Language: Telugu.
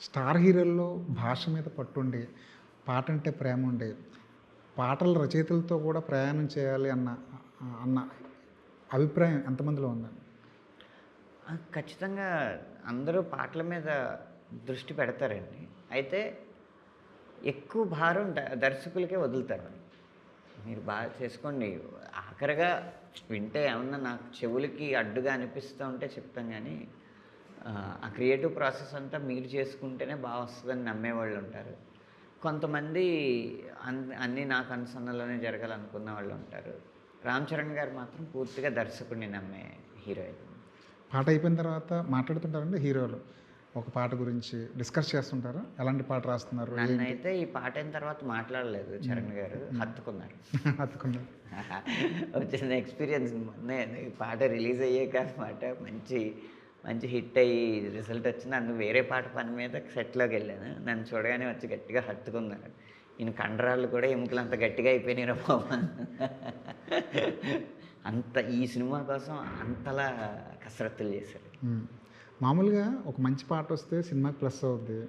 స్టార్ హీరోల్లో భాష మీద పట్టుండి, పాట అంటే ప్రేమ ఉండి, పాటల రచయితలతో కూడా ప్రయాణం చేయాలి అన్న అభిప్రాయం ఎంతమందిలో ఉందండి? ఖచ్చితంగా అందరూ పాటల మీద దృష్టి పెడతారండి. అయితే ఎక్కువ భారం దర్శకులకే వదులుతారు. మీరు బాగా చేసుకోండి. ఆఖరిగా వింటే ఏమన్నా నాకు చెవులకి అడ్డుగా అనిపిస్తూ ఉంటే చెప్తాను గానీ, ఆ క్రియేటివ్ ప్రాసెస్ అంతా మీరు చేసుకుంటేనే వస్తదని నమ్మేవాళ్ళుంటారు. కొంతమంది అన్నీ నా కనుసన్నల్లోనే జరగాలనుకున్న వాళ్ళుంటారు. రామ్ చరణ్ గారు మాత్రం పూర్తిగా దర్శకుడిని నమ్మే హీరో ఇది. పాట అయిపోయిన తర్వాత మాట్లాడుతుంటారండి హీరోలు. ఒక పాట గురించి డిస్కస్ చేస్తుంటారా? ఎలాంటి పాట రాస్తున్నారు? ఏంటి? నన్నైతే ఈ పాట అయిన తర్వాత మాట్లాడలేదు చరణ్ గారు. హత్తుకున్నారు. హత్తుకున్నారు. వచ్చిన ఎక్స్‌పీరియన్స్ మొన్నే ఈ పాట రిలీజ్ అయ్యాక అనమాట. మంచి మంచి హిట్ అయ్యి రిజల్ట్ వచ్చి నన్ను వేరే పాట పని మీద సెట్‌లోకెళ్ళాను. నన్ను చూడగానే వచ్చి గట్టిగా హత్తుకున్నారు. ఈయన కండరాళ్ళు కూడా ఎముకలు అంత గట్టిగా అయిపోయినాయిరా బాబు. అంత ఈ సినిమా కోసం అంతలా కసరత్తులు చేశారు. మామూలుగా ఒక మంచి పాట వస్తే సినిమాకి ప్లస్ అవుద్ది.